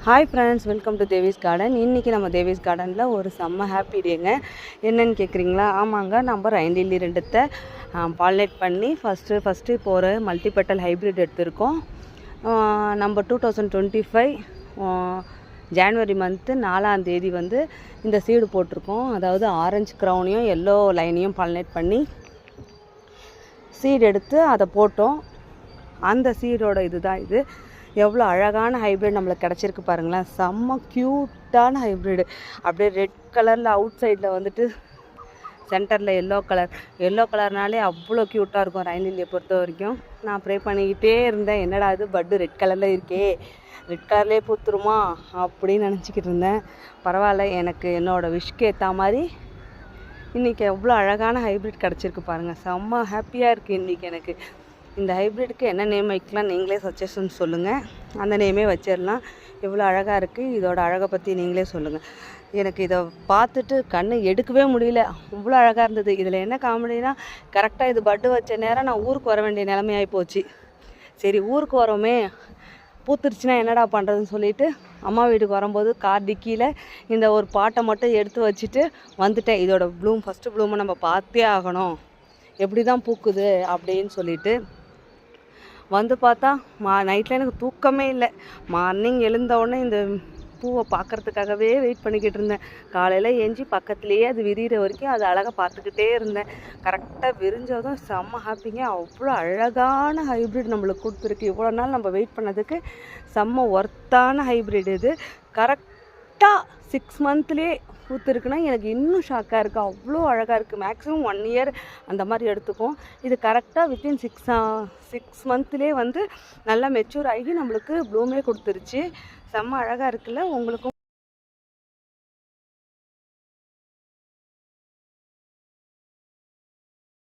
Hi friends, welcome to Devi's garden. இன்றைக்கி நம்ம தேவிஸ் கார்டனில் ஒரு செம்ம ஹாப்பி டேங்க. என்னென்னு கேட்குறீங்களா? ஆமாங்க, நம்ம ரைண்டிலி ரெண்டுத்தை பாலினேட் பண்ணி ஃபஸ்ட்டு இப்போ ஒரு மல்டிபெட்டல் ஹைப்ரிட் எடுத்திருக்கோம். நம்ம 2025 ஜான்வரி மந்த்து 4ஆம் தேதி வந்து இந்த சீடு போட்டிருக்கோம். அதாவது ஆரஞ்சு க்ரௌனையும் எல்லோ லைனையும் பாலினேட் பண்ணி சீடு எடுத்து அதை போட்டோம். அந்த சீடோட இதுதான் இது. எவ்வளோ அழகான ஹைப்ரிட் நம்மளுக்கு கிடச்சிருக்கு பாருங்களேன். செம்ம க்யூட்டான ஹைப்ரிடு. அப்படியே ரெட் கலரில் அவுட் சைடில் வந்துட்டு சென்டரில் எல்லோ கலர்னாலே அவ்வளோ க்யூட்டாக இருக்கும் ரைன்லிலியை பொறுத்த வரைக்கும். நான் ப்ரே பண்ணிக்கிட்டே இருந்தேன், என்னடா அது பட்டு ரெட் கலரில் இருக்கே, ரெட் கலர்லேயே பூத்துருமா அப்படின்னு நினச்சிக்கிட்டு இருந்தேன். பரவாயில்ல, எனக்கு என்னோடய விஷுக்கு ஏற்ற மாதிரி இன்றைக்கி எவ்வளோ அழகான ஹைப்ரிட் கிடச்சிருக்கு பாருங்கள். செம்ம ஹாப்பியாக இருக்குது இன்றைக்கி எனக்கு. இந்த ஹைப்ரிடுக்கு என்ன நேம் வைக்கலாம் நீங்களே சஜஷன் சொல்லுங்கள், அந்த நேமே வச்சிடலாம். இவ்வளோ அழகாக இருக்குது. இதோட அழகை பற்றி நீங்களே சொல்லுங்கள். எனக்கு இதை பார்த்துட்டு கண்ணு எடுக்கவே முடியல, அவ்வளோ அழகாக இருந்தது. இதில் என்ன காமெடினா, கரெக்டாக இது பட்டு வச்ச நேரம் நான் ஊருக்கு வர வேண்டிய நிலைமையாகி போச்சு. சரி, ஊருக்கு வரோமே, பூத்துருச்சுன்னா என்னடா பண்ணுறதுன்னு சொல்லிட்டு அம்மா வீட்டுக்கு வரும்போது கார் டிக்கியில் இந்த ஒரு பாட்டை மட்டும் எடுத்து வச்சுட்டு வந்துட்டேன். இதோட ஃபஸ்ட்டு ப்ளூமை நம்ம பார்த்தே ஆகணும், எப்படி தான் பூக்குது அப்படின்னு சொல்லிட்டு வந்து பார்த்தா நைட்டில் எனக்கு தூக்கமே இல்லை. மார்னிங் எழுந்தவுடனே இந்த பூவை பார்க்குறதுக்காகவே வெயிட் பண்ணிக்கிட்டு இருந்தேன். காலையில் ஏஞ்சி பக்கத்துலேயே அது விரிகிற வரைக்கும் அது அழகாக பார்த்துக்கிட்டே இருந்தேன். கரெக்டாக விரிஞ்சதும் செம்ம ஹாப்பிங்க. அவ்வளோ அழகான ஹைப்ரிட் நம்மளுக்கு கொடுத்துருக்கு. இவ்வளோ நாள் நம்ம வெயிட் பண்ணதுக்கு செம்ம ஒர்த்தான ஹைப்ரிட் இது. கரெக்டாக 6 மந்த்லேயே பூத்துருக்குன்னா எனக்கு இன்னும் ஷாக்காக இருக்குது. அவ்வளோ அழகாக இருக்குது. மேக்ஸிமம் 1 இயர் அந்த மாதிரி எடுத்துக்கும். இது கரெக்டாக வித்தின் 6 மந்த்லேயே வந்து நல்லா மெச்சூர் ஆகி நம்மளுக்கு ப்ளூமே கொடுத்துருச்சு. செம்ம அழகாக இருக்குல்ல. உங்களுக்கும்